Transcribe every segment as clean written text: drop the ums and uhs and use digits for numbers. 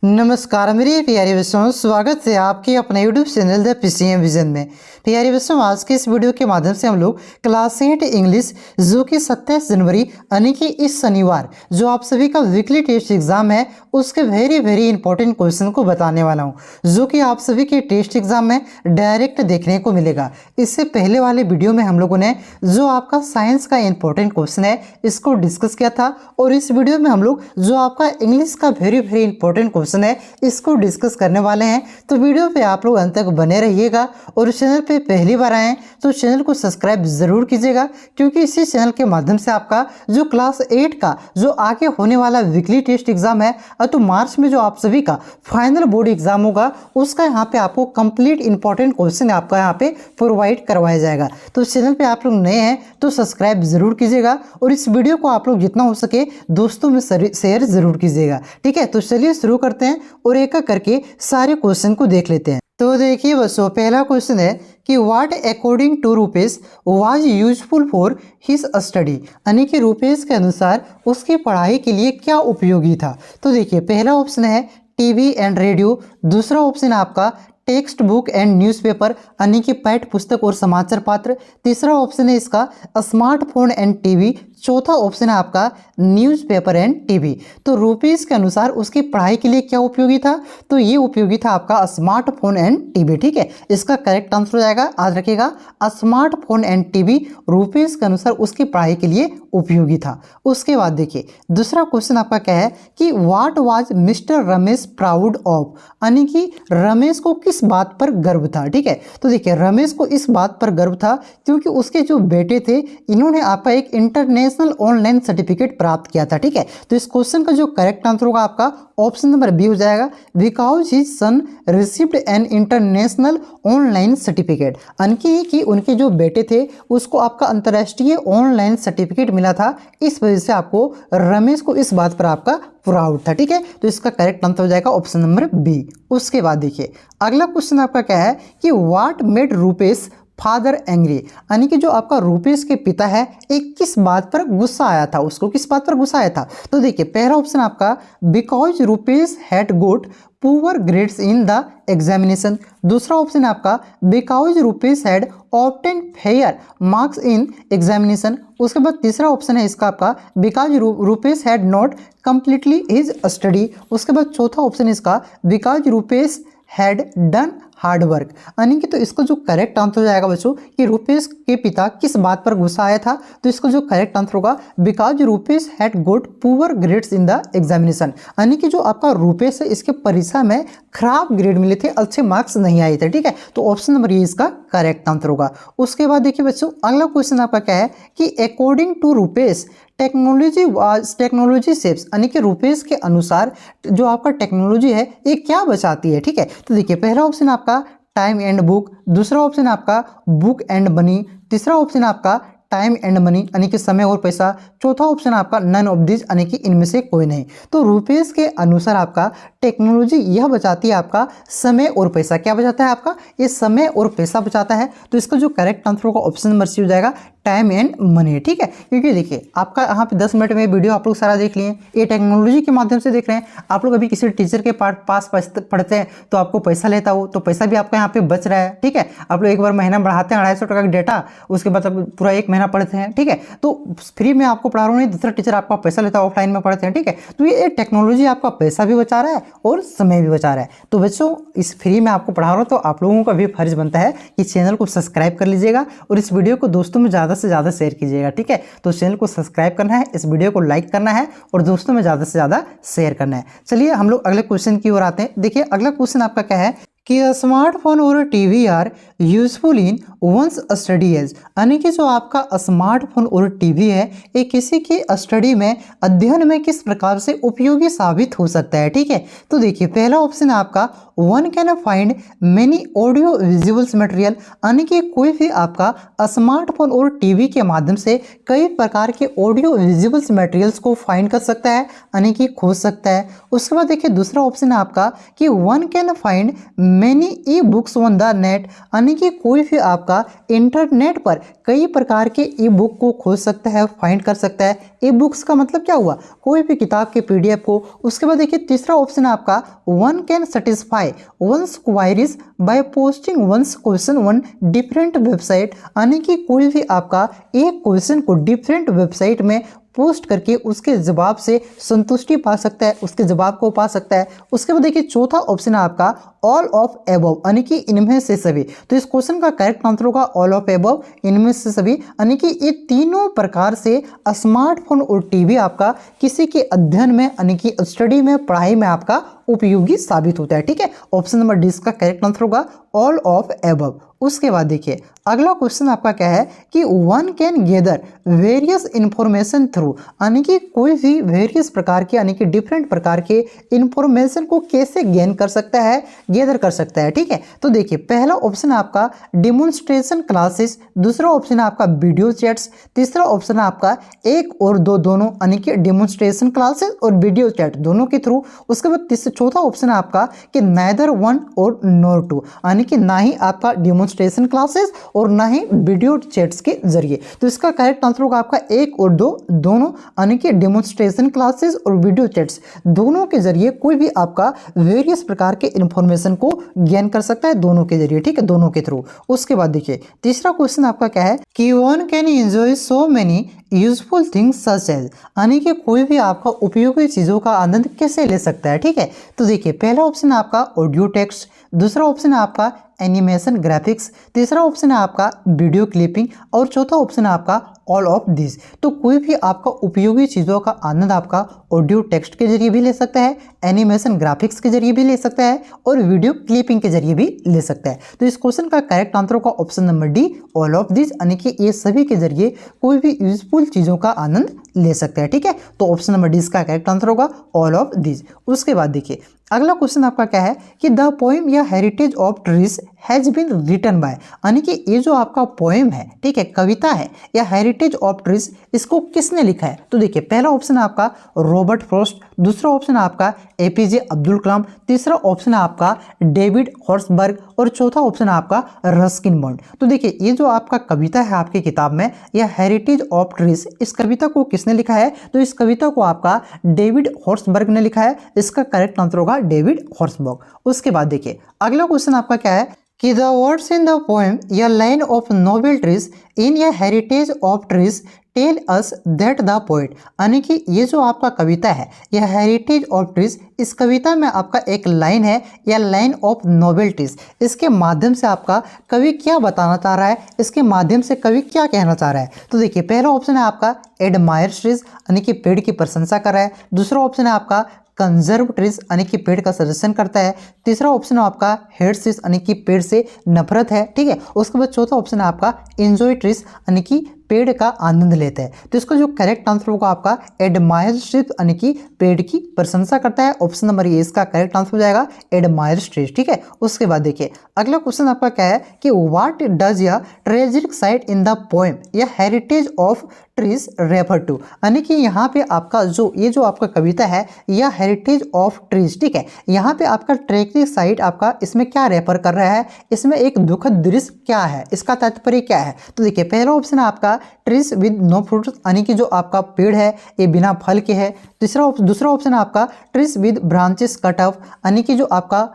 नमस्कार मेरे प्यारे बच्चों, स्वागत है आपके अपने YouTube channel the PCM vision में। प्यारे बच्चों, आज के इस वीडियो के माध्यम से हम लोग क्लास 8 इंग्लिश जो कि 27 जनवरी यानी कि इस शनिवार जो आप सभी का वीकली टेस्ट एग्जाम है उसके वेरी इंपॉर्टेंट क्वेश्चन को बताने वाला हूं, जो कि आप सभी के टेस्ट एग्जाम में डायरेक्ट देखने को मिलेगा। इससे पहले वाले वीडियो में हम लोगों ने जो आपका साइंस का इंपॉर्टेंट क्वेश्चन है इसको डिस्कस किया था, और इस वीडियो में हम लोग जो आपका इंग्लिश का वेरी इंपॉर्टेंट क्वेश्चन है इसको डिस्कस करने वाले हैं। तो वीडियो पे आप लोग अंत तक बने रहिएगा, और चैनल पे पहली बार आए तो चैनल को सब्सक्राइब जरूर कीजिएगा, क्योंकि इसी चैनल के माध्यम से आपका जो क्लास 8 का जो आगे होने वाला वीकली टेस्ट एग्जाम है, तो मार्च में जो आप सभी का फाइनल बोर्ड एग्जाम होगा उसका यहाँ पे आपको कंप्लीट इंपॉर्टेंट क्वेश्चन आपका यहाँ पे प्रोवाइड करवाया जाएगा। तो चैनल पे आप लोग नए हैं तो सब्सक्राइब जरूर कीजिएगा, और इस वीडियो को आप लोग जितना हो सके दोस्तों में शेयर जरूर कीजिएगा। ठीक है, तो चलिए शुरू करते हैं और एक एक करके सारे क्वेश्चन को देख लेते हैं। तो देखिए बच्चों, पहला क्वेश्चन है कि what according to Rupesh was useful for his study, यानी कि रुपेश के अनुसार उसकी पढ़ाई के लिए क्या उपयोगी था। तो देखिए, पहला ऑप्शन है टीवी एंड रेडियो, दूसरा ऑप्शन आपका टेक्स्ट बुक एंड न्यूज़पेपर यानी कि पाठ्य पुस्तक और समाचार पत्र, तीसरा ऑप्शन है इसका स्मार्टफोन एंड टीवी, चौथा ऑप्शन है आपका न्यूज़पेपर एंड टीवी। तो रुपेश के अनुसार उसकी पढ़ाई के लिए क्या उपयोगी था, तो ये उपयोगी था आपका स्मार्टफोन एंड टीवी। ठीक है, इसका करेक्ट आंसर हो जाएगा, याद रखिएगा, स्मार्टफोन एंड टीवी रुपेश के अनुसार उसकी पढ़ाई के लिए उपयोगी था। उसके बाद देखिए दूसरा क्वेश्चन आपका क्या है कि what was mister Ramesh proud of, यानी कि रमेश को किस बात पर गर्व था। ठीक है, तो देखिए रमेश को इस बात पर गर्व था क्योंकि उसके जो बेटे थे इन्होंने आपका एक इंटरनेशनल ऑनलाइन सर्टिफिकेट प्राप्त किया था। ठीक है, तो इस क्वेश्चन का जो करेक्ट आंसर होगा आपका ऑप्शन नंबर बी हो जाएगा, because his son received an international online certificate, यानी कि उनके जो बेटे थे उसको आपका अंतर्राष्ट्रीय ऑनलाइन सर्टिफिकेट मिला था, इस वजह से आपको रमेश को इस बात पर आपका प्राउड था। ठीक है, तो इसका करेक्ट आंसर हो जाएगा ऑप्शन नंबर बी। उसके बाद देखिए अगला क्वेश्चन आपका क्या है कि what made Rupesh father angry, यानी कि जो आपका रुपेश के पिता है एक किस बात पर गुस्सा आया था, उसको किस बात पर गुस्सा आया था। तो देखिए पहला ऑप्शन आपका because Rupesh had got poor grades in the examination, दूसरा ऑप्शन आपका because Rupesh had obtain fair marks in examination, उसके बाद तीसरा ऑप्शन है इसका आपका because Rupesh had not completely his study, उसके बाद चौथा ऑप्शन इसका because Rupesh had done hard work, यानी कि तो इसका जो करेक्ट आंसर हो जाएगा बच्चों कि रुपेश के पिता किस बात पर गुस्सा आया था, तो इसका जो करेक्ट आंसर होगा because Rupesh had got poor grades in the examination, यानी कि जो आपका रुपेश है इसके परीक्षा में खराब ग्रेड मिले थे, अच्छे मार्क्स नहीं आए थे। ठीक है, तो ऑप्शन नंबर ये इसका करेक्ट आंसर होगा। उसके बाद देखिए बच्चों अगला क्वेश्चन आपका क्या है कि according to Rupesh technology saves, यानी कि रुपेश के अनुसार जो आपका टेक्नोलॉजी है ये क्या बचाती है। ठीक है, तो देखिए पहला ऑप्शन आपका टाइम एंड बुक, दूसरा ऑप्शन आपका बुक एंड मनी, तीसरा ऑप्शन आपका टाइम एंड मनी यानी कि समय और पैसा, चौथा ऑप्शन आपका नन ऑफ दिस यानी कि इनमें से कोई नहीं। तो रुपेश के अनुसार आपका टेक्नोलॉजी यह बचाती है आपका समय और पैसा। क्या बचाता है आपका, ये समय और पैसा बचाता है, तो इसका जो करेक्ट आंसर होगा ऑप्शन नंबर सी हो जाएगा टाइम एंड मनी। ठीक है, क्योंकि देखिए आपका यहाँ पे 10 मिनट में वीडियो आप लोग सारा देख लिए, ये टेक्नोलॉजी के माध्यम से देख रहे हैं। आप लोग अभी किसी टीचर के पास पढ़ते हैं तो आपको पैसा लेता हो, तो पैसा भी आपका यहाँ पे बच रहा है। ठीक है, आप लोग एक बार महीना बढ़ाते हैं 250 टका का डेटा, उसके बाद आप पूरा एक महीना पढ़ते हैं। ठीक है, तो फ्री में आपको पढ़ा रहा हूँ, दूसरा टीचर आपका पैसा लेता है, ऑफलाइन में पढ़ते हैं। ठीक है, तो ये टेक्नोलॉजी आपका पैसा भी बचा रहा है और समय भी बचा रहा है। तो बच्चों इस फ्री में आपको पढ़ा रहा हूँ तो आप लोगों का भी फर्ज बनता है कि चैनल को सब्सक्राइब कर लीजिएगा और इस वीडियो को दोस्तों में ज़्यादा से ज़्यादा शेयर कीजिएगा। ठीक है, तो चैनल को सब्सक्राइब करना है, इस वीडियो को लाइक करना है और दोस्तों में ज़्यादा से ज़्यादा शेयर करना है। चलिए हम लोग अगले क्वेश्चन की ओर आते हैं। देखिए अगला क्वेश्चन आपका क्या है कि स्मार्टफोन और TV are useful in one's study as, यानी कि जो आपका स्मार्टफोन और टीवी है ये किसी की स्टडी में अध्ययन में किस प्रकार से उपयोगी साबित हो सकता है। ठीक है, तो देखिए पहला ऑप्शन आपका one can find many audio visuals material, यानी कि कोई भी आपका स्मार्टफोन और टीवी के माध्यम से कई प्रकार के ऑडियो विजुअल्स मटेरियल्स को फाइंड कर सकता है, यानी कि खोज सकता है। उसके बाद देखिए दूसरा ऑप्शन है आपका कि one can find many e books on the net, यानी कि कोई भी आपका इंटरनेट पर कई प्रकार के ई बुक को खोज सकता है, फाइंड कर सकता है। ई बुक्स का मतलब क्या हुआ, कोई भी किताब के पीडीएफ को। उसके बाद देखिए तीसरा ऑप्शन है आपका one can satisfy one's queries by posting one's question one different website, यानी कि कोई भी आपका एक क्वेश्चन को डिफरेंट वेबसाइट में पोस्ट करके उसके जवाब से संतुष्टि पा सकता है, उसके जवाब को पा सकता है। उसके बाद देखिए चौथा ऑप्शन है आपका ऑल ऑफ एबव, यानी कि इनमें से सभी। तो इस क्वेश्चन का करेक्ट आंसर होगा ऑल ऑफ एबव, इनमें से सभी, यानी कि ये तीनों प्रकार से स्मार्टफोन और टीवी आपका किसी के अध्ययन में, यानी कि स्टडी में, पढ़ाई में आपका उपयोगी साबित होता है। ठीक है, ऑप्शन नंबर डी इसका करेक्ट आंसर होगा ऑल ऑफ एबव। उसके बाद देखिए अगला क्वेश्चन आपका क्या है कि one can gather various information through, यानी कि कोई भी वेरियस प्रकार के, यानी कि डिफरेंट प्रकार के इंफॉर्मेशन को कैसे गेन कर सकता है, गेदर कर सकता है। ठीक है, तो देखिए पहला ऑप्शन आपका डिमोन्स्ट्रेशन क्लासेस, दूसरा ऑप्शन है आपका वीडियो चैट्स, तीसरा ऑप्शन है आपका एक और दो दोनों, यानी कि डिमोन्स्ट्रेशन क्लासेस और वीडियो चैट दोनों के थ्रू। उसके बाद चौथा ऑप्शन है आपका कि नाइदर वन और नॉर टू, यानी कि ना ही आपका डिमोन्स्ट्रेशन क्लासेस और ना ही वीडियो चैट्स के जरिए। तो इसका करेक्ट आंसर होगा आपका एक और दो दोनों, यानी कि डिमोन्स्ट्रेशन क्लासेस और वीडियो चैट्स दोनों के जरिए कोई भी आपका वेरियस प्रकार के इंफॉर्मेशन को गेन कर सकता है, दोनों के जरिए। ठीक है, दोनों के थ्रू। उसके बाद देखिए तीसरा क्वेश्चन आपका क्या है कि one can enjoy so many useful things such as, यानी कि कोई भी आपका उपयोगी चीज़ों का आनंद कैसे ले सकता है। ठीक है, तो देखिए पहला ऑप्शन है आपका ऑडियो टेक्स्ट, दूसरा ऑप्शन है आपका एनिमेशन ग्राफिक्स, तीसरा ऑप्शन है आपका वीडियो क्लिपिंग और चौथा ऑप्शन है आपका ऑल ऑफ दिस। तो कोई भी आपका उपयोगी चीज़ों का आनंद आपका ऑडियो टेक्स्ट के जरिए भी ले सकता है, एनिमेशन ग्राफिक्स के जरिए भी ले सकता है और वीडियो क्लिपिंग के जरिए भी ले सकता है। तो इस क्वेश्चन का करेक्ट आंसर होगा option number D all of this, यानी कि ये सभी के जरिए कोई भी यूजफुल चीज़ों का आनंद ले सकता है। ठीक है, तो ऑप्शन नंबर डी इसका करेक्ट आंसर होगा ऑल ऑफ दिस। उसके बाद देखिए अगला क्वेश्चन आपका क्या है कि द पोएम या heritage of trees has been written by, यानी कि ये जो आपका पोएम है, ठीक है, कविता है या हेरिटेज ऑफ ट्रीज, इसको किसने लिखा है। तो देखिए पहला ऑप्शन है आपका रॉबर्ट फ्रॉस्ट, दूसरा ऑप्शन है आपका एपीजे अब्दुल कलाम, तीसरा ऑप्शन है आपका डेविड हॉर्सबर्ग और चौथा ऑप्शन है आपका रस्किन बॉन्ड। तो देखिए ये जो आपका कविता है आपकी किताब में, यह हेरिटेज ऑफ ट्रीज, इस कविता को किसने लिखा है। तो इस कविता को आपका डेविड हॉर्सबर्ग ने लिखा है, इसका करेक्ट आंसर होगा डेविड हॉर्सबर्ग। उसके बाद देखिए अगला क्वेश्चन आपका क्या है कि the words in the poem या line of noble trees in या heritage of trees tell us that the poet, यानी कि ये जो आपका कविता है यह हेरिटेज ऑफ ट्रीज, इस कविता में आपका एक लाइन है या लाइन ऑफ नोबेल ट्रीज, इसके माध्यम से आपका कवि क्या बताना चाह रहा है, इसके माध्यम से कवि क्या कहना चाह रहा है। तो देखिए पहला ऑप्शन है आपका एडमायर ट्रीज, यानी कि पेड़ की प्रशंसा कर रहा है, दूसरा ऑप्शन है आपका कंजर्व ट्रीज, यानी कि पेड़ का सजेशन करता है, तीसरा ऑप्शन है आपका हेट्स, यानी कि पेड़ से नफरत है। ठीक है, उसके बाद चौथा ऑप्शन है आपका एंजॉय ट्रीज, यानी कि पेड़ का आनंद लेते हैं। तो इसका जो करेक्ट आंसर होगा आपका एडमायर ट्रीज, यानी कि पेड़ की प्रशंसा करता है। ऑप्शन नंबर ए इसका करेक्ट आंसर हो जाएगा एडमायर ट्रीज। ठीक है, उसके बाद देखिए अगला क्वेश्चन आपका क्या है कि व्हाट डज या tragic sight in the poem या heritage of trees refer to, यानी कि यहाँ पे आपका जो ये जो आपका कविता है या हेरिटेज ऑफ ट्रीज, ठीक है, यहाँ पे आपका ट्रेजिक साइट आपका इसमें क्या रेफर कर रहा है, इसमें एक दुखद दृश्य क्या है, इसका तात्पर्य क्या है। तो देखिए पहला ऑप्शन है आपका ट्रीज विद नो फ्रूट, यानी कि जो आपका पेड़ है ये बिना फल के है। दूसरा ऑप्शन है आपका trees with branches cut off, यानी कि जो आपका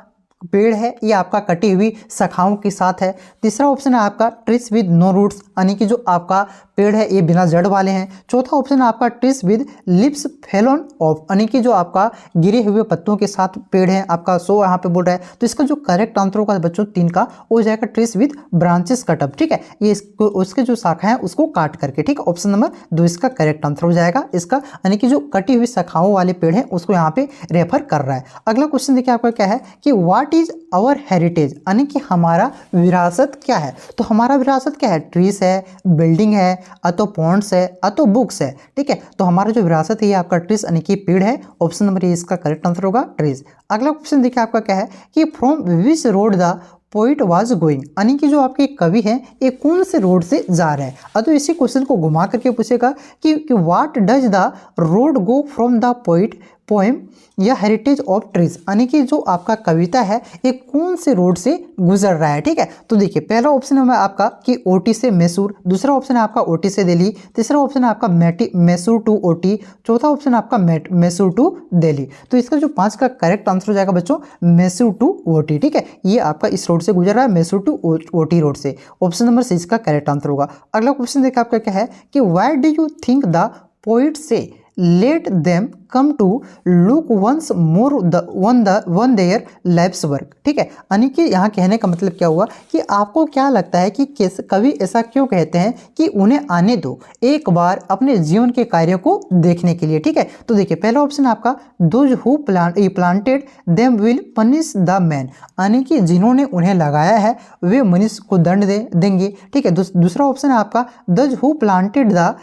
पेड़ है ये आपका कटी हुई शाखाओं के साथ है। तीसरा ऑप्शन है आपका ट्रीज विद नो रूट्स, यानी कि जो आपका पेड़ है ये बिना जड़ वाले हैं। चौथा ऑप्शन है आपका ट्रीज विद लिप्स फेलोन ऑफ, यानी कि जो आपका गिरे हुए पत्तों के साथ पेड़ है आपका, सो यहाँ पे बोल रहा है। तो इसका जो करेक्ट आंसर होगा बच्चों 3 का हो जाएगा trees with branches cut up. ठीक है, ये उसके जो शाखा है उसको काट करके, ठीक है, ऑप्शन नंबर 2 इसका करेक्ट आंसर हो जाएगा इसका, यानी कि जो कटी हुई शाखाओं वाले पेड़ है उसको यहाँ पे रेफर कर रहा है। अगला क्वेश्चन देखिए आपका क्या है कि व्हाट इज आवर हेरिटेज, यानी कि हमारा विरासत क्या है। तो हमारा विरासत क्या है, ट्रीज है, बिल्डिंग है, अतो पॉन्ड्स है, अतो बुक्स है। ठीक है, तो हमारा जो विरासत है ये आपका ट्रीज यानी कि पेड़ है। ऑप्शन नंबर ए इसका करेक्ट आंसर होगा ट्रीज। अगला क्वेश्चन देखिए आपका क्या है कि from which road the poet was going, यानी कि जो आपके कवि हैं ये कौन से रोड से जा रहे हैं। तो इसी क्वेश्चन को घुमा करके पूछेगा कि what does the road go from the poet poem या हेरिटेज ऑफ ट्रीज, यानी कि जो आपका कविता है ये कौन से रोड से गुजर रहा है। ठीक है, तो देखिए पहला ऑप्शन है आपका कि ओटी से मैसूर, दूसरा ऑप्शन है आपका ओटी से दिल्ली, तीसरा ऑप्शन है आपका मैसूर टू ओटी, चौथा ऑप्शन है आपका मैसूर टू दिल्ली। तो इसका जो 5 का करेक्ट आंसर हो जाएगा बच्चों मैसूर टू ओटी। ठीक है, ये आपका इस रोड से गुजर रहा है, मैसूर टू ओटी रोड से। ऑप्शन नंबर 6 का करेक्ट आंसर होगा। अगला क्वेश्चन देखिए आपका क्या है कि why do you think the poet से let them come to look once more on their life's work। ठीक है, यानी कि यहाँ कहने का मतलब क्या हुआ कि आपको क्या लगता है कि कवि ऐसा क्यों कहते हैं कि उन्हें आने दो एक बार अपने जीवन के कार्यों को देखने के लिए। ठीक है, तो देखिए पहला ऑप्शन आपका those who planted them will punish the man, यानी कि जिन्होंने उन्हें लगाया है वे मनुष्य को दंड देंगे। ठीक है, दूसरा ऑप्शन है आपका those who planted the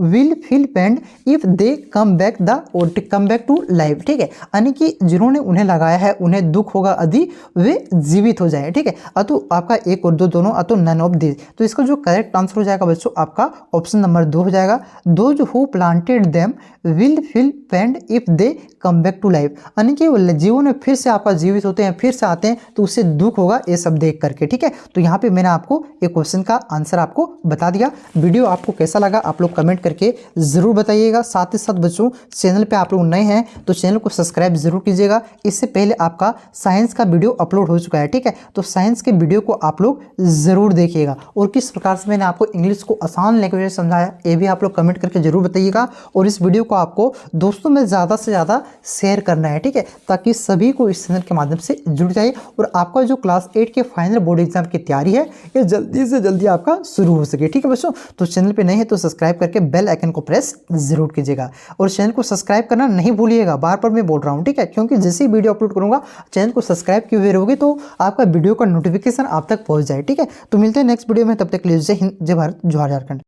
will feel pain if they come back to life. ठीक है, यानी कि जिन्होंने उन्हें लगाया है उन्हें दुख होगा यदि वे जीवित हो जाए। ठीक है, अतो आपका एक और दो दोनों अतो नन ऑफ दिस। तो इसका जो करेक्ट आंसर हो जाएगा बच्चों आपका ऑप्शन नंबर 2 हो जाएगा those who planted them will feel pain if they come back to life, यानी कि जीवन में फिर से आपका जीवित होते हैं, फिर से आते हैं तो उससे दुख होगा ये सब देख करके। ठीक है, तो यहाँ पे मैंने आपको एक क्वेश्चन का आंसर आपको बता दिया। वीडियो आपको कैसा लगा आप लोग कमेंट करके जरूर बताइएगा। साथ ही साथ बच्चों चैनल पे आप लोग नए हैं तो चैनल को सब्सक्राइब जरूर कीजिएगा। इससे पहले आपका साइंस का वीडियो अपलोड हो चुका है। ठीक है, तो साइंस के वीडियो को आप लोग जरूर देखिएगा और किस प्रकार से मैंने आपको इंग्लिश को आसान लैंग्वेज में समझाया ये भी आप लोग कमेंट करके जरूर बताइएगा। और इस वीडियो को आपको दोस्तों में ज़्यादा से ज़्यादा शेयर करना है। ठीक है, ताकि सभी को इस चैनल के माध्यम से जुड़ जाए और आपका जो क्लास 8 के फाइनल बोर्ड एग्जाम की तैयारी है ये जल्दी से जल्दी आपका शुरू हो सके। ठीक है बच्चों, तो चैनल पे नए हैं तो सब्सक्राइब करके बेल आइकन को प्रेस जरूर कीजिएगा और चैनल को सब्सक्राइब करना नहीं भूलिएगा। बार बार मैं बोल रहा हूँ। ठीक है, क्योंकि जैसे ही वीडियो अपलोड करूंगा चैनल को सब्सक्राइब किए हुए रहोगे तो आपका वीडियो का नोटिफिकेशन आप तक पहुंच जाए। ठीक है, तो मिलते हैं नेक्स्ट वीडियो में, तब तक के लिए जय हिंद, जय भारत, जोहार झारखंड।